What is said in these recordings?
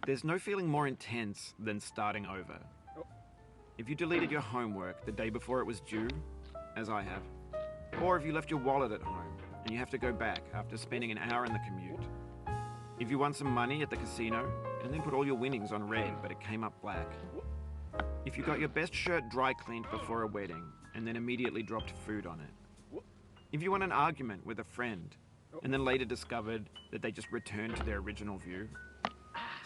There's no feeling more intense than starting over. If you deleted your homework the day before it was due, as I have, or if you left your wallet at home and you have to go back after spending an hour in the commute. If you won some money at the casino and then put all your winnings on red but it came up black. If you got your best shirt dry cleaned before a wedding and then immediately dropped food on it. If you won an argument with a friend and then later discovered that they just returned to their original view.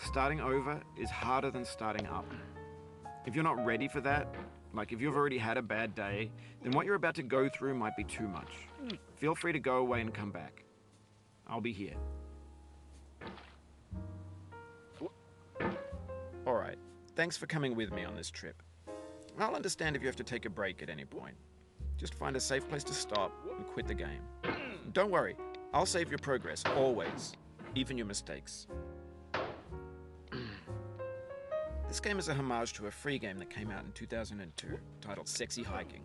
Starting over is harder than starting up. If you're not ready for that, like if you've already had a bad day, then what you're about to go through might be too much. Feel free to go away and come back. I'll be here. Alright, thanks for coming with me on this trip. I'll understand if you have to take a break at any point. Just find a safe place to stop and quit the game. Don't worry, I'll save your progress, always. Even your mistakes. This game is a homage to a free game that came out in 2002, titled Sexy Hiking.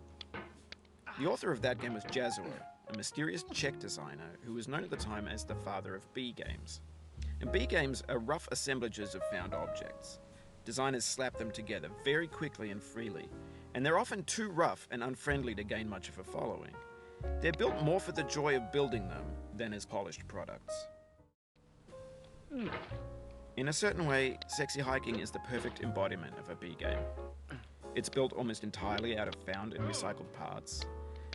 The author of that game was Jazzuo, a mysterious Czech designer who was known at the time as the father of B games. And B games are rough assemblages of found objects. Designers slap them together very quickly and freely, and they're often too rough and unfriendly to gain much of a following. They're built more for the joy of building them than as polished products. In a certain way, Sexy Hiking is the perfect embodiment of a B game. It's built almost entirely out of found and recycled parts,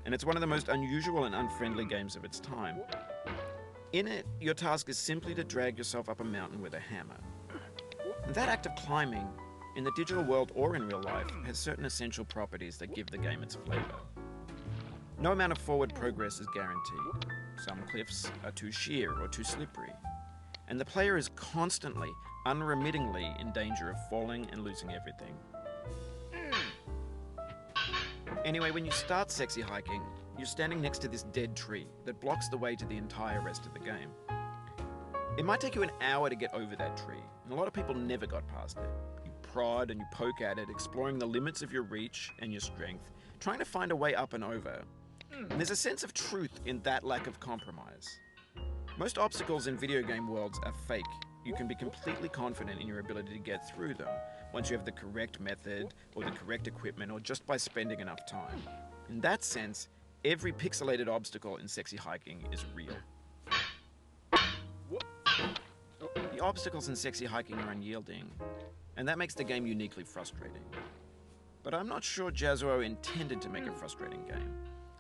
and it's one of the most unusual and unfriendly games of its time. In it, your task is simply to drag yourself up a mountain with a hammer. And that act of climbing, in the digital world or in real life, has certain essential properties that give the game its flavor. No amount of forward progress is guaranteed. Some cliffs are too sheer or too slippery. And the player is constantly, unremittingly in danger of falling and losing everything. Anyway, when you start Sexy Hiking, you're standing next to this dead tree that blocks the way to the entire rest of the game. It might take you an hour to get over that tree, and a lot of people never got past it. You prod and you poke at it, exploring the limits of your reach and your strength, trying to find a way up and over. And there's a sense of truth in that lack of compromise. Most obstacles in video game worlds are fake. You can be completely confident in your ability to get through them once you have the correct method or the correct equipment or just by spending enough time. In that sense, every pixelated obstacle in Sexy Hiking is real. The obstacles in Sexy Hiking are unyielding, and that makes the game uniquely frustrating. But I'm not sure Jazzuo intended to make a frustrating game.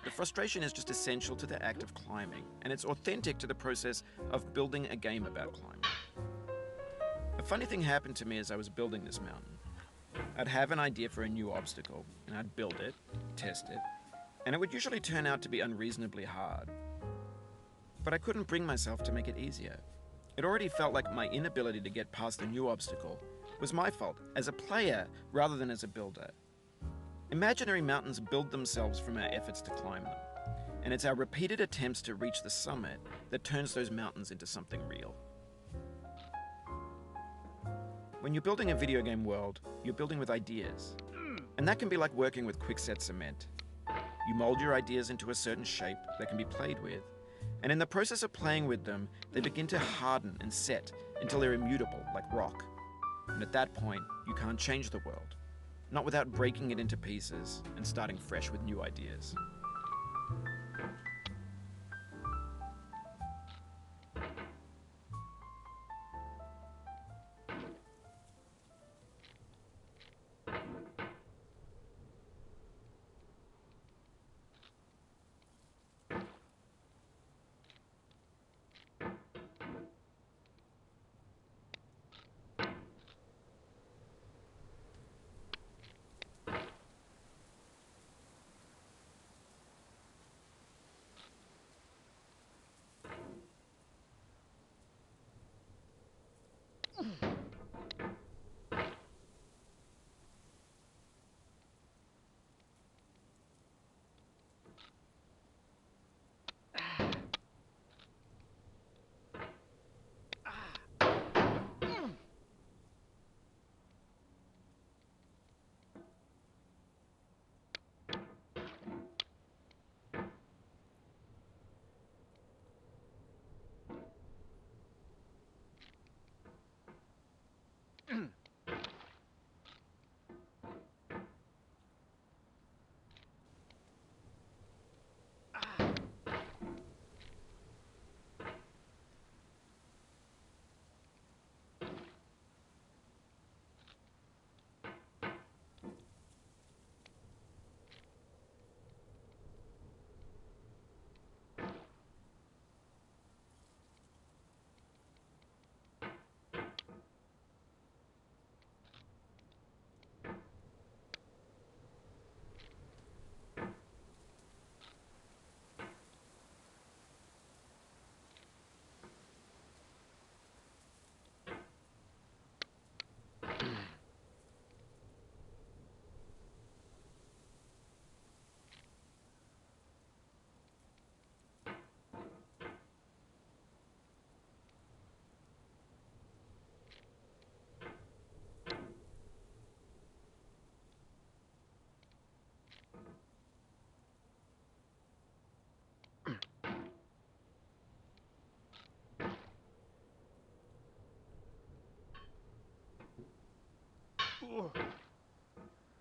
The frustration is just essential to the act of climbing, and it's authentic to the process of building a game about climbing. A funny thing happened to me as I was building this mountain. I'd have an idea for a new obstacle, and I'd build it, test it, and it would usually turn out to be unreasonably hard. But I couldn't bring myself to make it easier. It already felt like my inability to get past the new obstacle was my fault as a player rather than as a builder. Imaginary mountains build themselves from our efforts to climb them, and it's our repeated attempts to reach the summit that turns those mountains into something real. When you're building a video game world, you're building with ideas, and that can be like working with quickset cement. You mold your ideas into a certain shape that can be played with, and in the process of playing with them, they begin to harden and set until they're immutable, like rock. And at that point, you can't change the world. Not without breaking it into pieces and starting fresh with new ideas.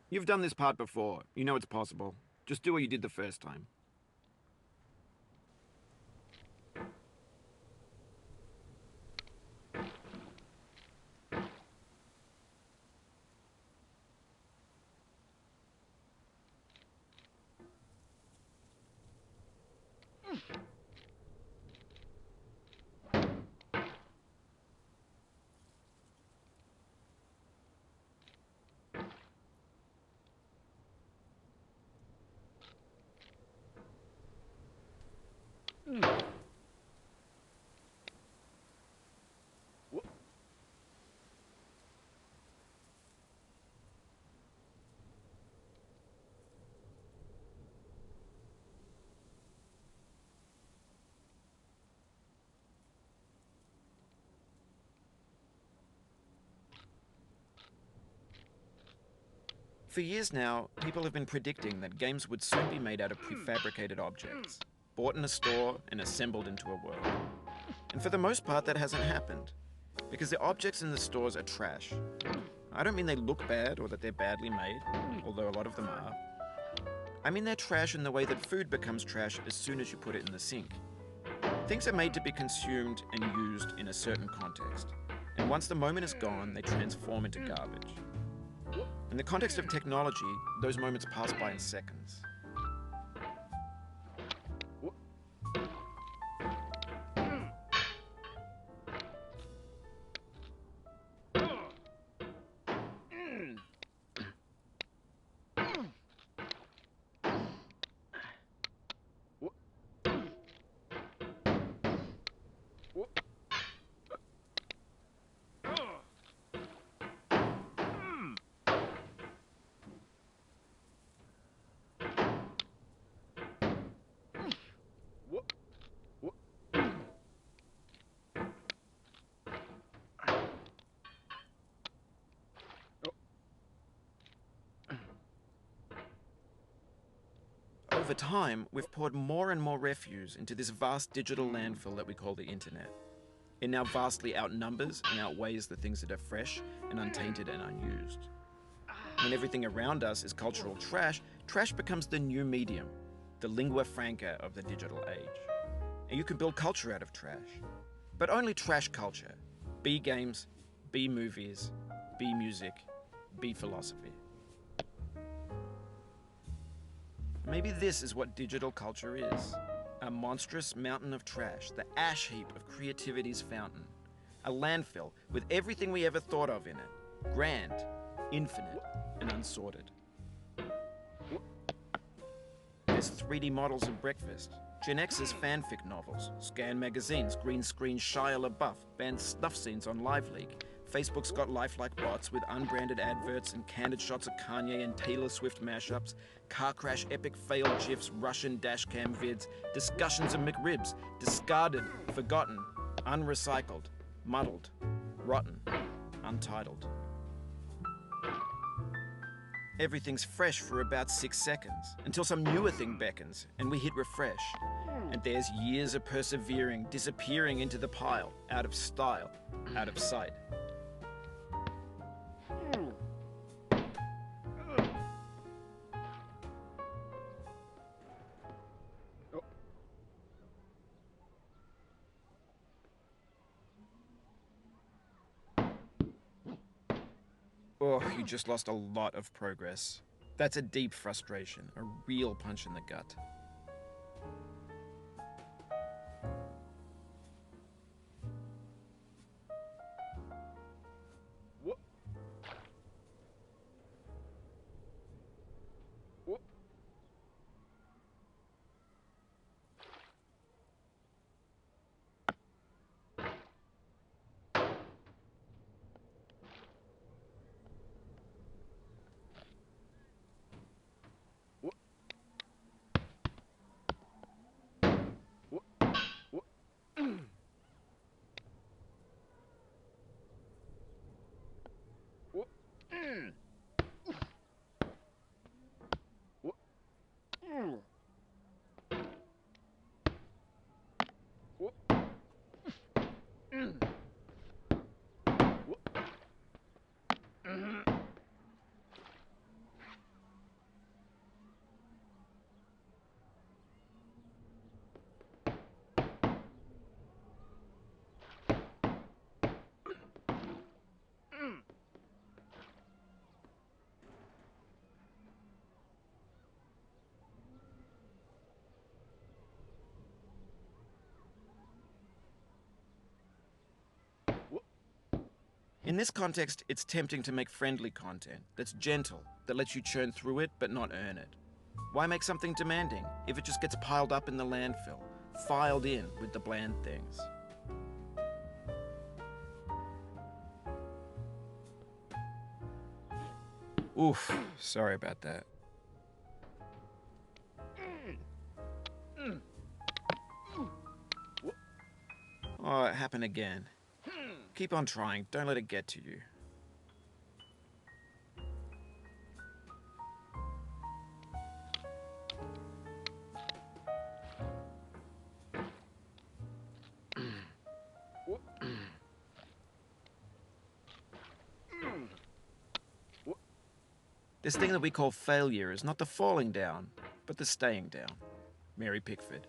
You've done this part before. You know it's possible. Just do what you did the first time. For years now, people have been predicting that games would soon be made out of prefabricated objects, bought in a store and assembled into a world. And for the most part, that hasn't happened, because the objects in the stores are trash. I don't mean they look bad or that they're badly made, although a lot of them are. I mean they're trash in the way that food becomes trash as soon as you put it in the sink. Things are made to be consumed and used in a certain context, and once the moment is gone, they transform into garbage. In the context of technology, those moments pass by in seconds. Over time, we've poured more and more refuse into this vast digital landfill that we call the internet. It now vastly outnumbers and outweighs the things that are fresh and untainted and unused. When everything around us is cultural trash, trash becomes the new medium, the lingua franca of the digital age. And you can build culture out of trash. But only trash culture. B games, B movies, B music, B philosophy. Maybe this is what digital culture is. A monstrous mountain of trash, the ash heap of creativity's fountain. A landfill with everything we ever thought of in it. Grand, infinite, and unsorted. There's 3D models of breakfast, Gen X's fanfic novels, scan magazines, green screen Shia LaBeouf, banned snuff scenes on LiveLeak. Facebook's got lifelike bots with unbranded adverts and candid shots of Kanye and Taylor Swift mashups, car crash epic failed GIFs, Russian dashcam vids, discussions of McRibs, discarded, forgotten, unrecycled, muddled, rotten, untitled. Everything's fresh for about 6 seconds, until some newer thing beckons, and we hit refresh. And there's years of persevering, disappearing into the pile, out of style, out of sight. Oh, you just lost a lot of progress. That's a deep frustration, a real punch in the gut. In this context, it's tempting to make friendly content that's gentle, that lets you churn through it but not earn it. Why make something demanding if it just gets piled up in the landfill, filed in with the bland things? Oof, sorry about that. Oh, it happened again. Keep on trying, don't let it get to you. This thing that we call failure is not the falling down, but the staying down. Mary Pickford.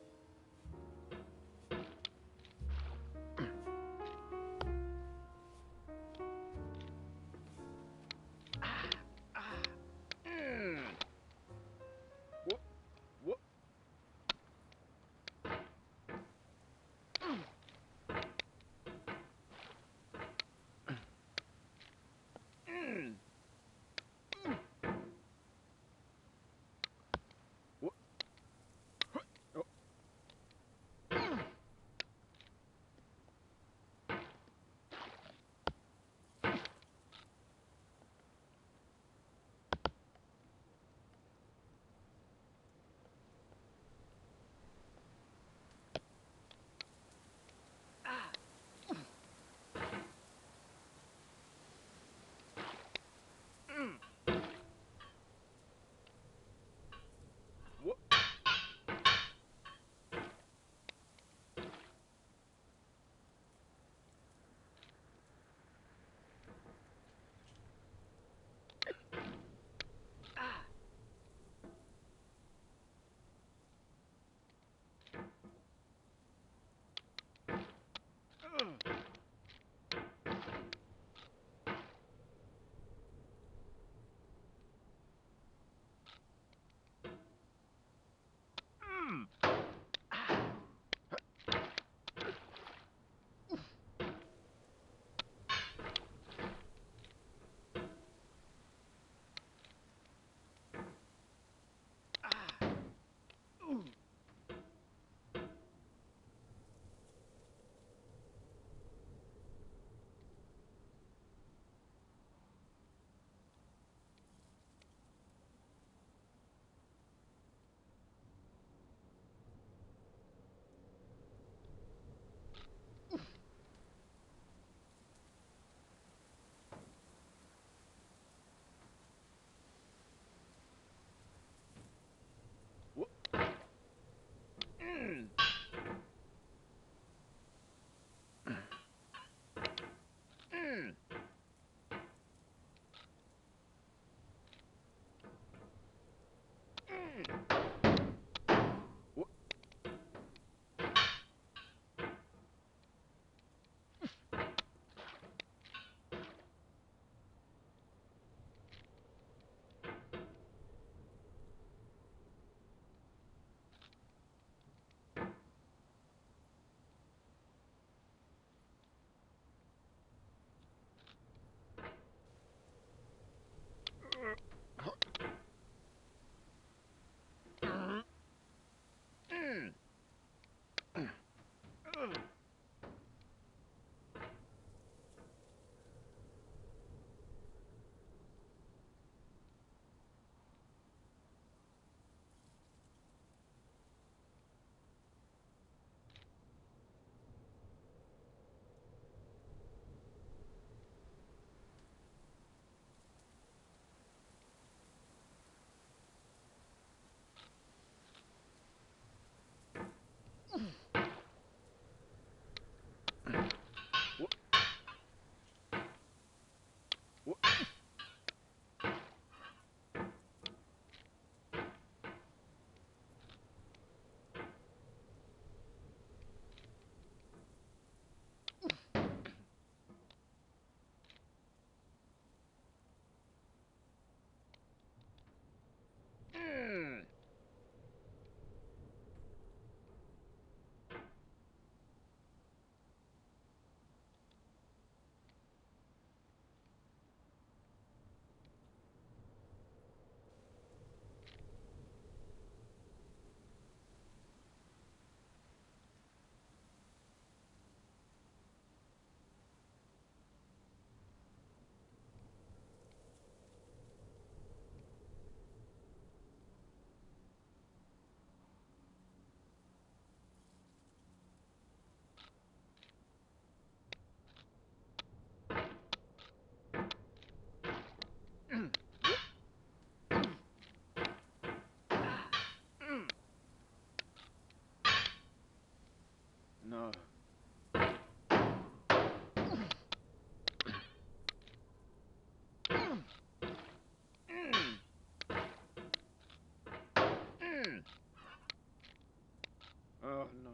Oh, no.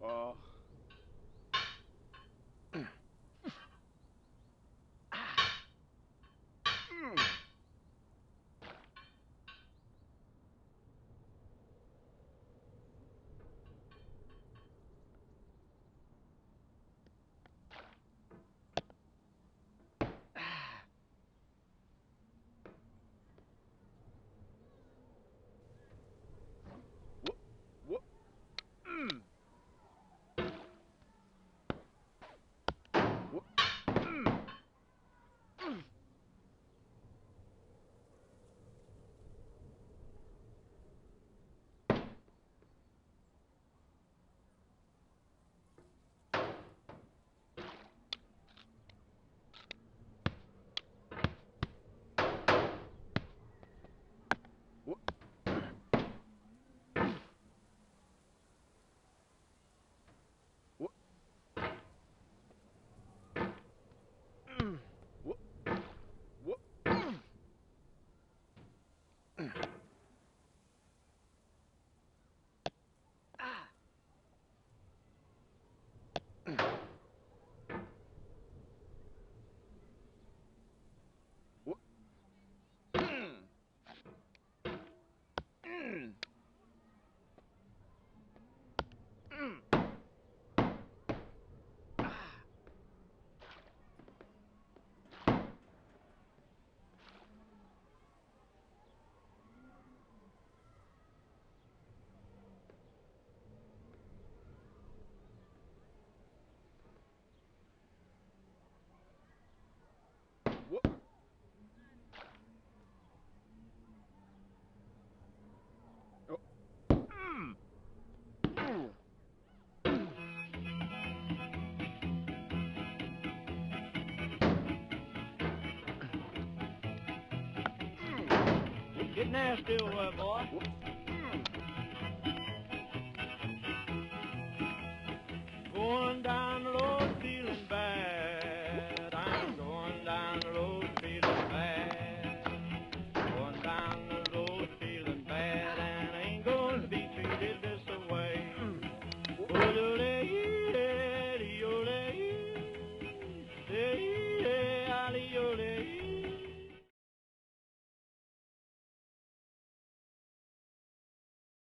Oh. Get nasty over there, boy. Going down the road